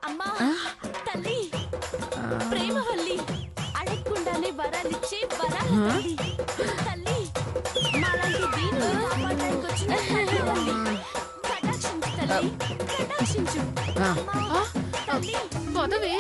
అమ్మా తల్లి ప్రేమవల్లి అడగకుండానే వరాలిచ్చే వరాల తల్లి మాలాంటి దీనులు కాపాడడానికి వచ్చిన తల్లి కటాక్షించు తల్లి కటాక్షించు తల్లి పదవే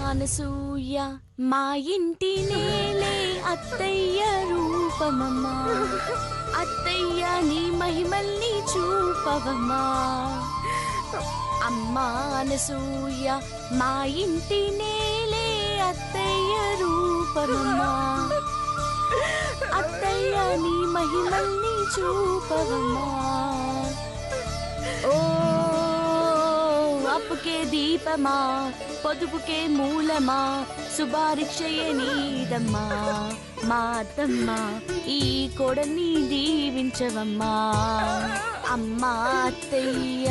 అనసూయ మా ఇంటి నేలే అత్తయ్య రూపమమ్మా అత్తయ్య నీ మహిమల్ని చూపవమ్మా అమ్మా అనసూయ మా ఇంటి నేలే అత్తయ్య రూపమమ్మా అత్తయ్య నీ మహిమల్ని చూపవమ్మా ఓ అప్పుకే దీపమా పొదుపుకే మూలమా శుభారిక్షయే నీదమ్మా మా అత్తమ్మ ఈ కొడని దీవించవమ్మా అమ్మా అత్తయ్య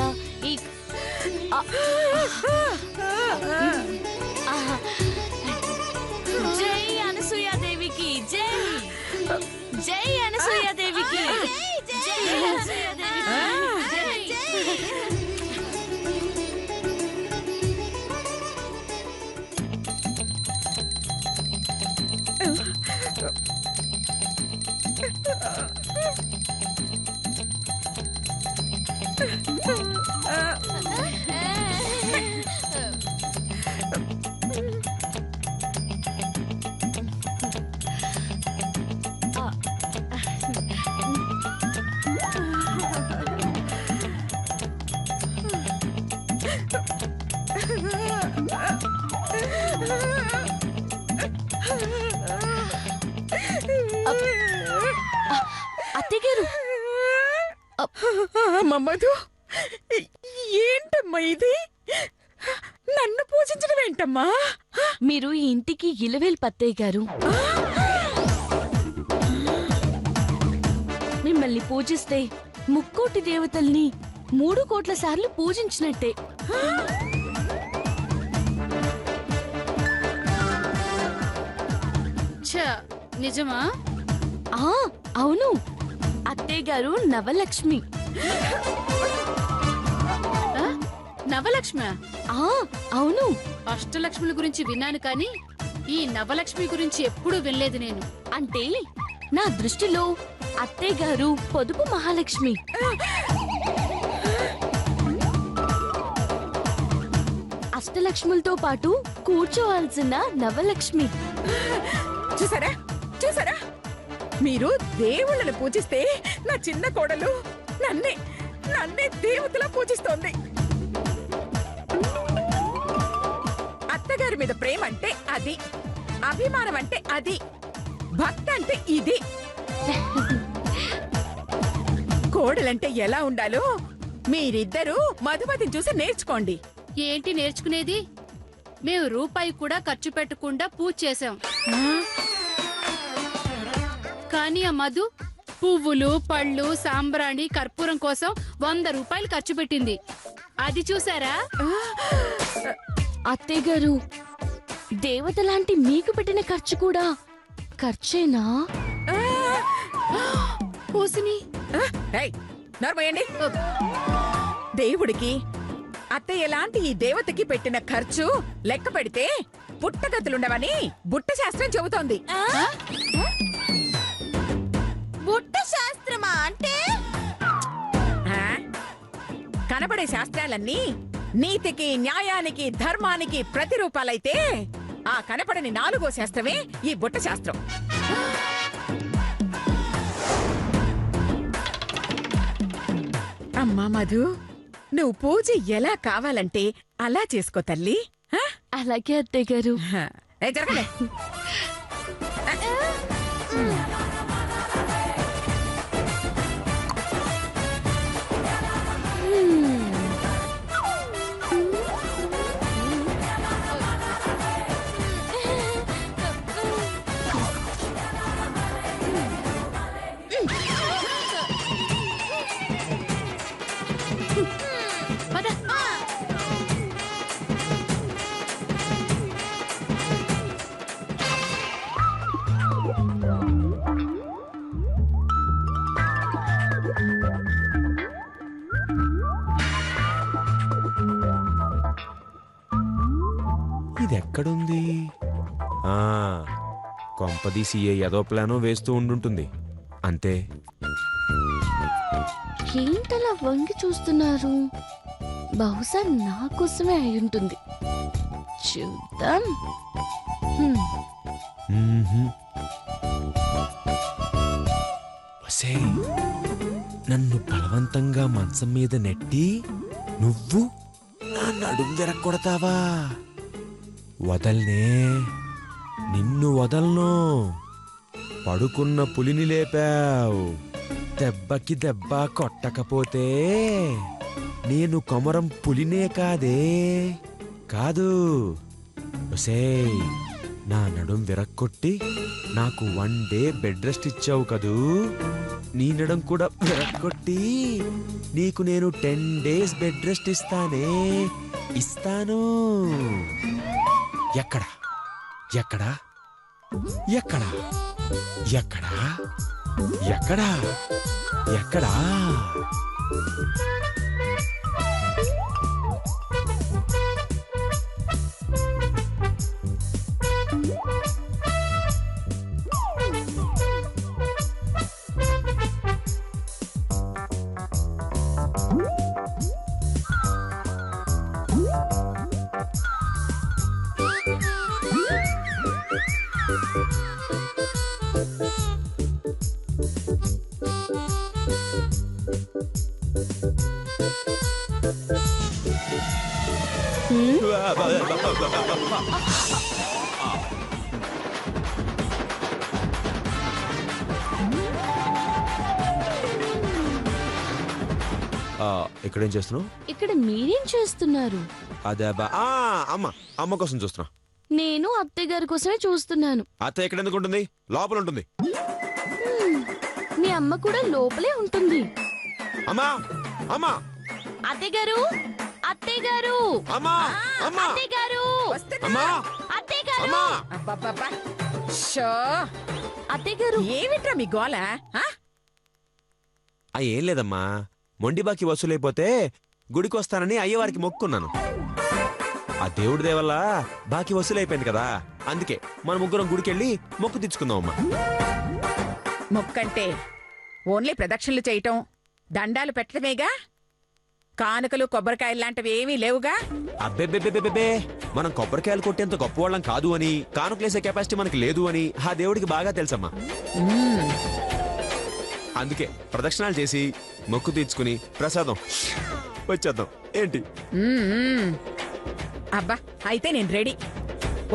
జై అనసూయాదేవికి జై జై అనసూయాదేవికి జై అనసూయాదేవికి అత్తగారు మమ్మదు ఏంటమ్మా ఇది నన్ను పూజించడం ఏంటమ్మా మీరు ఈ ఇంటికి ఇలవేలు పత్తయ్య గారు మిమ్మల్ని పూజిస్తే ముక్కోటి దేవతల్ని 3 కోట్ల సార్లు పూజించినట్టే నిజమా అవును అత్తయ్య గారు నవలక్ష్మి నవలక్ష్మి అవును అష్టలక్ష్ముల గురించి విన్నాను కానీ ఈ నవలక్ష్మి గురించి ఎప్పుడూ వినలేదు నేను అంటే నా దృష్టిలో అత్తయ్య గారు పొదుపు మహాలక్ష్మి అష్టలక్ష్ములతో పాటు కూర్చోవాల్సిన నవలక్ష్మి చూసారా చూసారా మీరు దేవుళ్ళని పూజిస్తే నా చిన్న కోడలు నన్నే దేవతలా పూజిస్తోంది అత్తగారి మీద ప్రేమ అంటే అది అభిమానం అంటే అది భక్తి అంటే ఇది కోడలంటే ఎలా ఉండాలో మీరిద్దరూ మధుమతిని చూసి నేర్చుకోండి ఏంటి నేర్చుకునేది మేము రూపాయి కూడా ఖర్చు పెట్టకుండా పూజ చేశాం కానీ ఆ మధు పువ్వులు పళ్ళు సాంబ్రాణి కర్పూరం కోసం 100 రూపాయలు ఖర్చు పెట్టింది అది చూసారా అత్తయ్య గారు దేవత లాంటి మీకు పెట్టిన ఖర్చు కూడా ఖర్చేనా పూసిని నర్మయండి దేవుడికి అత్తయ్య లాంటి ఈ దేవతకి పెట్టిన ఖర్చు లెక్క పెడితే పుట్టగతులుండవని బుట్ట శాస్త్రం చెబుతోంది బుట్ట శాస్త్రమా అంటే కనబడే శాస్త్రాలన్నీ నీతికి న్యాయానికి ధర్మానికి ప్రతిరూపాలైతే ఆ కనపడని 4వ శాస్త్రమే ఈ బుట్ట శాస్త్రం అమ్మా మధు నువ్వు పూజ ఎలా కావాలంటే అలా చేసుకో తల్లి అలాగే అత్తయ్య గారు జరగలే ఇది ఎక్కడుంది? ఆ, కొంపదీసి ఏదో ప్లానో వేస్తూ ఉండుంటుంది అంతే. ఏంటలా వంగి చూస్తున్నారు? బహుశా నా కోసమే అయి ఉంటుంది. చూద్దాం. ఒసేయ్, నన్ను బలవంతంగా మంచం మీద నెట్టి నువ్వు నా నడుం విరక్కొడతావా? వదల్నే, నిన్ను వదలను. పడుకున్న పులిని లేపావు. దెబ్బకి దెబ్బ కొట్టకపోతే నేను కొమరం పులినే కాదే. కాదు. ఒసేయ్, నా నడుం విరక్కొట్టి నాకు 1 డే బెడ్ రెస్ట్ ఇచ్చావు కదూ. నీ నడుం కూడా విరక్కొట్టి నీకు నేను 10 days బెడ్ రెస్ట్ ఇస్తానే. ఇస్తాను. ఎక్కడా ఎక్కడా ఎక్కడా ఎక్కడా ఎక్కడా ఎక్కడా? ఇక్కడేం చేస్తున్నావు? ఇక్కడ మీరేం చేస్తున్నారు? అదే అమ్మ కోసం చూస్తున్నా. నేను అత్తయ్య గారి కోసమే చూస్తున్నాను. అత్త ఎక్కడ ఎందుకు ఉంటుంది? లోపల ఉంటుంది. మీ అమ్మ కూడా లోపలే ఉంటుంది. అమ్మా అమ్మా అత్తయ్య గారు, అత్తయ్య గారు, అమ్మా అమ్మా అత్తయ్య గారు, అమ్మా అత్తయ్య గారు. అమ్మా. అబ్బబ్బబ్బా! షో! అత్తయ్య గారు, ఏమిట్రా మీ గోల? ఏం లేదమ్మా, మొండి బాకి వసూలైపోతే గుడికి వస్తానని అయ్యవారికి మొక్కున్నాను. ఆ దేవుడి దేవల్ల బాకి వసూలైపోయింది కదా, అందుకే మన ముగ్గురం గుడికెళ్ళి మొక్కు తెచ్చుకుందాం. అమ్మా, మొక్కంటే ఓన్లీ ప్రదక్షిణలు చేయటం, దండాలు పెట్టడమేగా? కానుకలు కొబ్బరికాయలు లాంటివి ఏమీ లేవుగా? అబ్బెబ్బెబ్బెబ్బెబ్బే, మనం కొబ్బరికాయలు కొట్టేంత గొప్పవాళ్ళం కాదు అని, కానుకలేసే కెపాసిటీ మనకి లేదు అని ఆ దేవుడికి బాగా తెలుసమ్మా. అందుకే ప్రదక్షిణాలు చేసి మొక్కు తీర్చుకుని ప్రసాదం వచ్చేద్దాం. ఏంటి? అబ్బా, అయితే నేను రెడీ.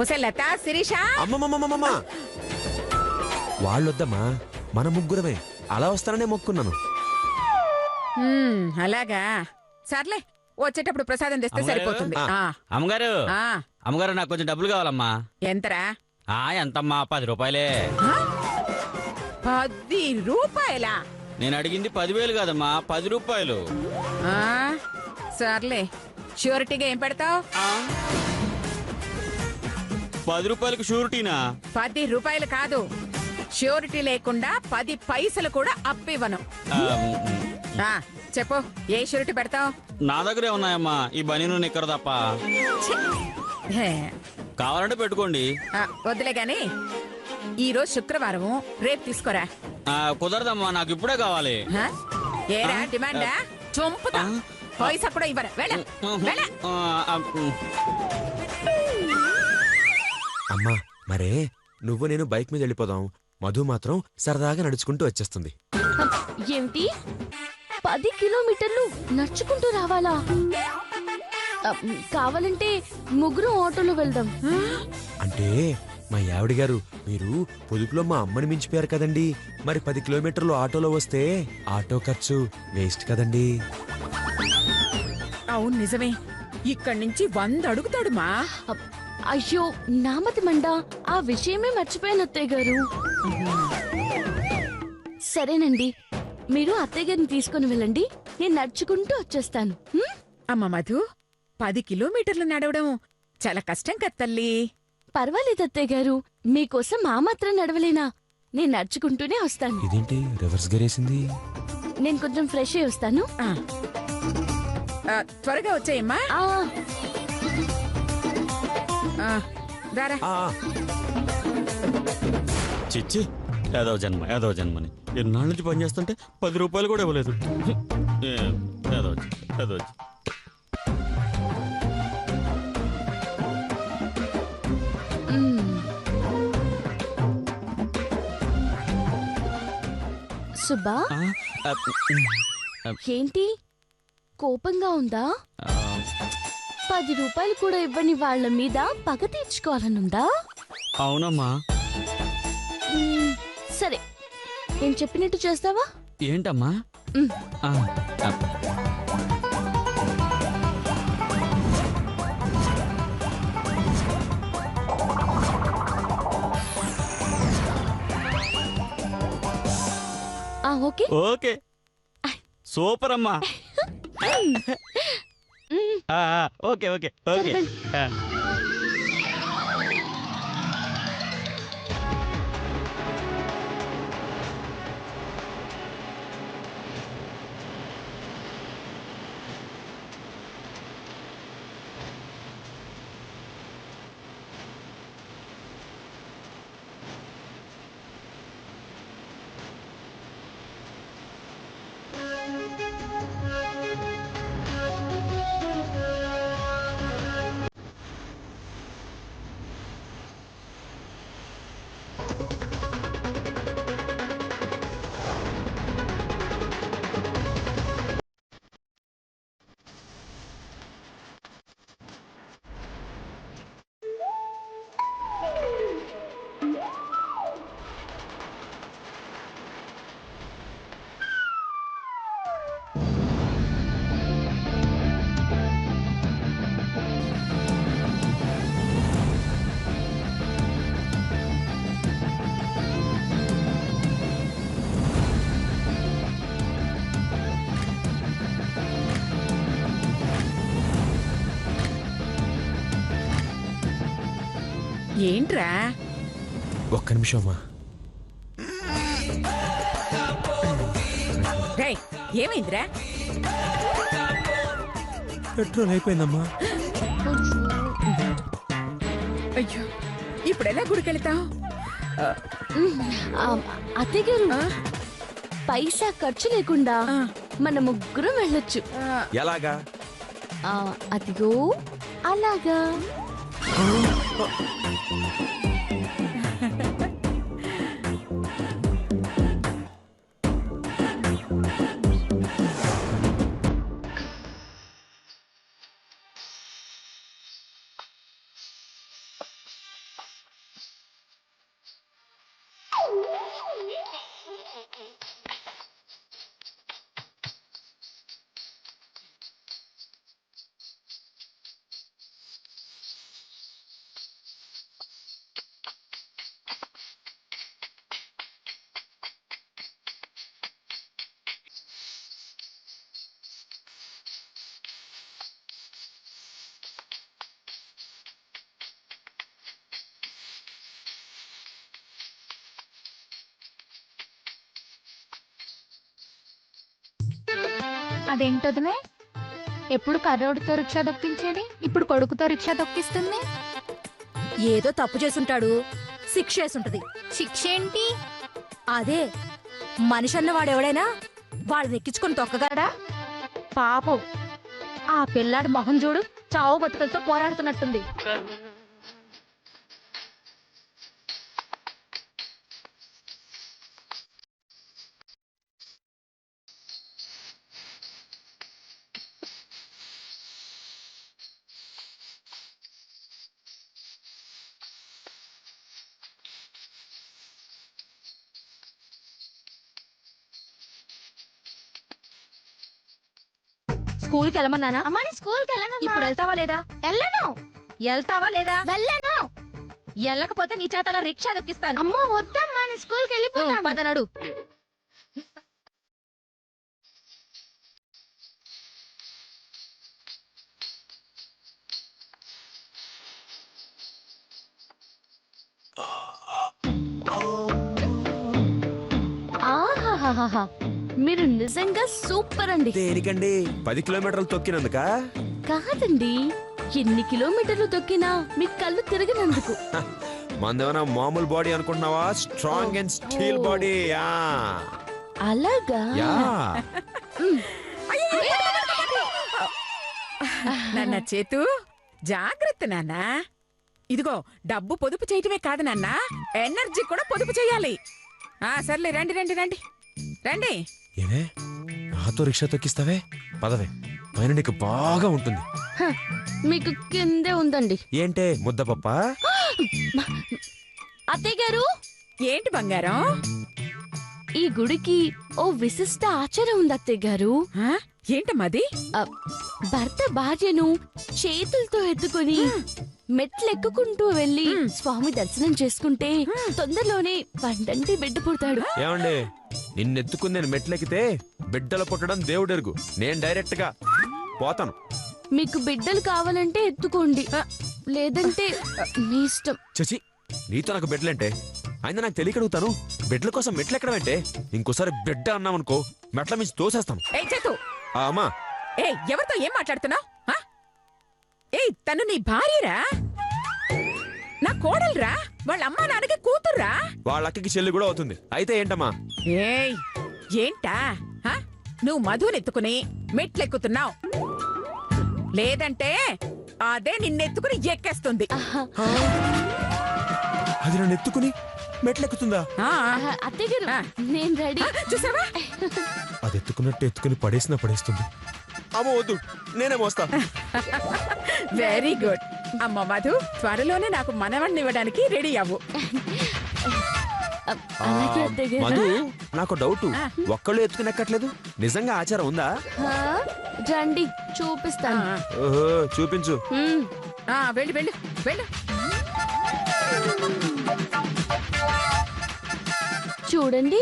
ఓసే లత, శిరీష. అమ్మమ్మమ్మమ్మమ్మ, వాళ్ళొద్దమ్మా, మన ముగ్గురమే. అలా వస్తాననే మొక్కున్నాను. అలాగా, సర్లే, వచ్చేటప్పుడు ప్రసాదం తెస్తే సరిపోతుంది. అమ్మగారు, అమ్మగారు, నాకు కొంచెం డబ్బులు కావాలమ్మా. ఎంతరా? ఎంతమ్మా? 10 రూపాయలే. 10 రూపాయలా? నేను అడిగింది 10,000 కాదమ్మా, 10 రూపాయలు. సర్లే, షూరిటీగా ఏం పెడతావు? 10 రూపాయలకు షూరిటీనా? 10 రూపాయలు కాదు, షూరిటీ లేకుండా 10 పైసలు కూడా అప్పివ్వను. చెప్పు, ఏ షూరిటీ పెడతావు? నా దగ్గరే ఉన్నాయమ్మా, ఈ బనీను నిక్కరు తప్ప. కావాలంటే పెట్టుకోండి. వద్దులే గాని, ఈ రోజు శుక్రవారం, రేపు తీసుకోరా. కుదరదమ్మా, నాకు ఇప్పుడే కావాలి. ఏరా డిమాండా? చంపుతా. పైసా కూడా ఇవ్వరా? అమ్మా, మరే నువ్వు నేను బైక్ మీద వెళ్ళిపోదాం. మధు మాత్రం సరదాగా నడుచుకుంటూ వచ్చేస్తుంది. ఏమిటి? 10 కిలోమీటర్లు నడుచుకుంటూ రావాలా? కావాలంటే ముగ్గురు ఆటోలో వెళ్దాం. అంటే మా ఆవిడ గారు, మీరు పొదుపులో మా అమ్మని మించిపోయారు కదండి, మరి 10 కిలోమీటర్లు ఆటోలో వస్తే ఆటో ఖర్చు వేస్ట్ కదండి. అవును, నిజమే. ఇక్కడి నుంచి 100 అడుగుతాడు మా. అయ్యో, నామతి మండా, ఆ విషయమే మర్చిపోయాను అత్తయ్య గారు. సరేనండి, మీరు అత్తయ్య గారిని తీసుకుని వెళ్ళండి, నేను నడుచుకుంటూ వచ్చేస్తాను. అమ్మ మధు, 10 కిలోమీటర్లు నడవడం చాలా కష్టం కదా తల్లి. పర్వాలేదు అత్తయ్య గారు, మీకోసం ఆ మాత్రం నడవలేనా? నేను నడుచుకుంటూనే వస్తాను. ఇదేంటి రివర్స్ గేరేసింది? నేను కొంచెం ఫ్రెష్ అయ్యి వస్తాను. త్వరగా వచ్చేయమ్మా. రారా. ఆ, చిచ్చి ఏదో జన్మని ఎన్నాళ్ళ నుంచి పని చేస్తుంటే 10 రూపాయలు కూడా ఇవ్వలేదు. ఏదో సుబ్బా ఏంటి కోపంగా ఉందా? 10 రూపాయలు కూడా ఇవ్వని వాళ్ళ మీద పగ తీర్చుకోవాలనుందా? అవునమ్మా. మ్మ్, సరే నేను చెప్పినట్టు చేస్తావా? ఏంటమ్మా? మ్మ్. ఆ, ఆ. ఓకే ఓకే సూపర్ అమ్మా. Okay okay okay. ఆ. ఏంట్రా? ఒక్క నిమిషం అమ్మా. రేయ్, ఏమైందిరా? పెట్రోల్ అయిపోయిందమ్మా. అయ్యో, ఇప్పుడెలా గుడికెళ్తావు? అత్తయ్య గారు పైసా ఖర్చు లేకుండా మన ముగ్గురం వెళ్ళొచ్చు. ఎలాగా? అదిగో అలాగా. అదేంటదినే ఎప్పుడు కర్రోడితో రిక్షా దొక్కించేది, ఇప్పుడు కొడుకుతో రిక్షా దొక్కిస్తుంది. ఏదో తప్పు చేసుంటాడు, శిక్ష చేసుంటది. శిక్ష ఏంటి? అదే మనిషి అన్నవాడెవడైనా వాళ్ళని ఎక్కించుకొని తొక్కగలడా? పాపం ఆ పిల్లాడి మొహం చూడు, చావు బతుకలతో పోరాడుతున్నట్టుంది. స్కూల్కి వెళ్ళమన్నానా? అమ్మా నేను స్కూల్కి వెళ్ళను. ఇప్పుడు వెళ్తావా లేదా? వెళ్ళను. వెళ్తావా లేదా? వెళ్ళను. వెళ్ళకపోతే నీ చేతల రిక్షా దొక్కిస్తాను. అమ్మో వద్దమ్మా, నేను స్కూల్కి వెళ్ళిపోతాను. పదనడు. ఆహాహాహా, మీరు నిజంగా సూపర్ అండి. దేనికండి? 10 కిలోమీటర్లు తొక్కినందుక? కాదండి, ఎన్ని కిలోమీటర్లు తొక్కినా మీ కళ్ళు తిరగనందుకు. మందేమన్నా మామూలు బాడీ అనుకుంటున్నావా? Strong and steel body. Yeah అలాగా? యా నాన్న చేతు జాగ్రత్త నాన్న. ఇదిగో డబ్బు పొదుపు చేయటమే కాదు నాన్న, ఎనర్జీ కూడా పొదుపు చేయాలి. సర్లే రండి రండి రండి రండి. ఏమే నాతో రిక్షా తొక్కిస్తావే? పదవే, పైన నీకు బాగా ఉంటుంది. హ, మీకు కిందే ఉందండి. ఏంటే ముద్దపప్ప? అత్తయ్య గారు, ఏంటి బంగారం? ఈ గుడికి ఓ విశిష్ట ఆచారం ఉంది అత్తయ్య గారు. ఏంటమ్మది? భర్త భార్యను చేతులతో ఎత్తుకొని మెట్లెక్కుకుంటూ వెళ్లి స్వామి దర్శనం చేసుకుంటే తొందరలోనే పండంటి బిడ్డ పుడతాడు. ఏమండి, నిన్నెత్తుకుని నేను మెట్లెక్కితే బిడ్డలు పుట్టడం దేవుడెరుగు. నేను డైరెక్ట్ గా పోతాను. మీకు బిడ్డలు కావాలంటే ఎత్తుకోండి, లేదంటే మీ ఇష్టం. చచి, నీతో నాకు బిడ్డలంటే? అయినా నాకు తెలియకడుగుతాను, బిడ్డల కోసం మెట్లెక్కడమంటే? ఇంకోసారి బిడ్డ అన్నామనుకో మెట్ల మించి తోసేస్తాను. చేతు, అమ్మా, ఎవరితో ఏం మాట్లాడుతున్నావు? తను నీ భార్యరా? నా కోడలురా? వాళ్ళ అమ్మా నాన్నకి కూతుర్రా? వాళ్ళ అక్కకి చెల్లి కూడా అవుతుంది. అయితే ఏంటమ్మా? ఏంటా? నువ్వు మధునెత్తుకుని మెట్లెక్కుతున్నావు, లేదంటే అదే నిన్నెత్తుకుని ఎక్కేస్తుంది. అది నన్ను ఎత్తుకుని మెట్లెక్కుతుందా? అత్తయ్య గారు, నేను రెడీ. చూసావా? అది ఎత్తుకున్నట్టు ఎత్తుకుని పడేస్తుంది. అమ్మో వద్దు, నేనే మోస్తా. Very good. అమ్మ మధు, త్వరలోనే నాకు మనవణ్ణి ఇవ్వడానికి రెడీ అవ్వు. అలాగే అత్తయ్య గారు. మధు, నాకు డౌట్, ఒక్కళ్ళు ఎత్తుకుని ఎక్కట్లేదు. నిజంగా ఆచారం ఉందా? రండి చూపిస్తాను. ఓహో, చూపించు. వెళ్ళు వెళ్ళు వెళ్ళు. చూడండి.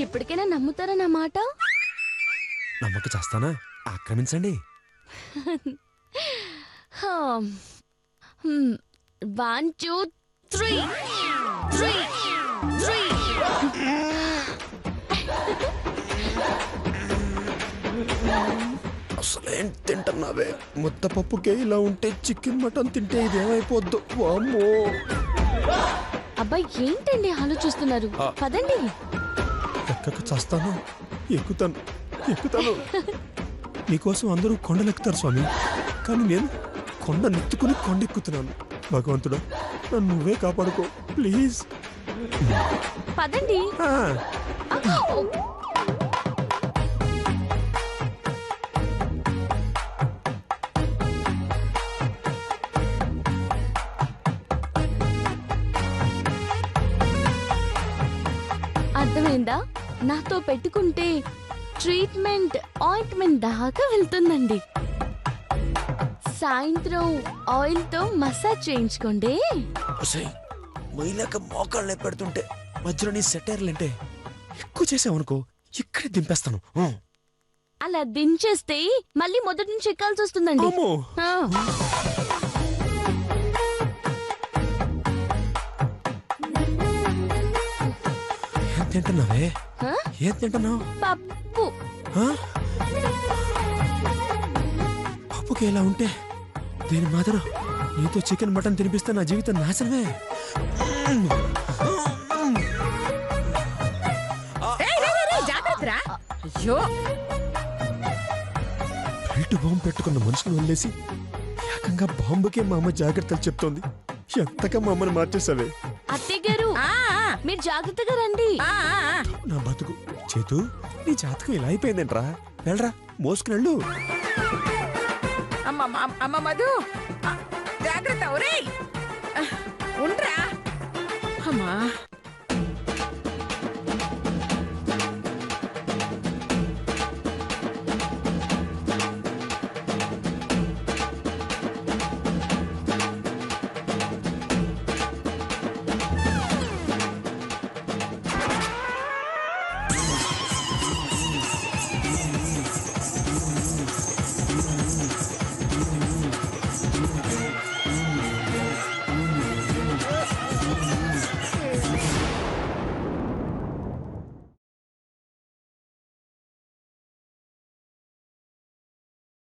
ఇప్పటికైనా నమ్ముతారా నా మాట? నమ్మక చేస్తానా? ఆక్రమించండి. 1 2 3 3 3. అసలేం తింటున్నావే? ముద్దపప్పుకే ఇలా ఉంటే చికెన్ మటన్ తింటే ఇదేమైపోద్దు. వామ్మో. అబ్బాయి, ఏంటండి ఆలోచిస్తున్నారు? పదండి. ఎక్కక చేస్తాను. ఎక్కుతాను. నీకోసం అందరూ కొండలెక్కుతారు స్వామి, కానీ నేను కొండ నెత్తుకుని కొండెక్కుతున్నాను. భగవంతుడా, నన్ను నువ్వే కాపాడుకో ప్లీజ్. పదండి. అర్థమైందా? నాతో పెట్టుకుంటే ట్రీట్మెంట్ ఆయింట్మెంట్ దాకా వెళ్తుందండి. సాయంత్రం ఆయిల్ తో మసాజ్ చేయించుకోండి. మైలాక మోకాళ్ళే పెడుతుంటే మధ్యలో నీ సెటైర్లంటే ఎక్కువ చేసావనుకో ఇక్కడే దింపేస్తాను. అలా దించేస్తే మళ్ళీ మొదటి నుంచి ఎక్కాల్సి వస్తుందండి. ఏం తింటున్నావే? ఏం తింటున్నావు? పప్పు. పప్పుకి ఎలా ఉంటే దీని మాత్రం నీతో చికెన్ మటన్ తినిపిస్తే నా జీవితం నాశనమే. అయ్యో, బయట బాంబు పెట్టుకున్న మనుషులు వదిలేసి ఏకంగా బాంబుకే మా అమ్మ జాగ్రత్తలు చెప్తోంది. ఎంతగా మా అమ్మని మార్చేసావే. అత్తయ్య గారు, మీరు జాగ్రత్తగా రండి. నా బతుకు చేతు, నీ జాతకం ఇలా అయిపోయిందేంట్రా? వెళ్ళరా, మోసుకునెళ్ళు. అమ్మ మధు, జాగ్రత్త. ఉండరా అమ్మా.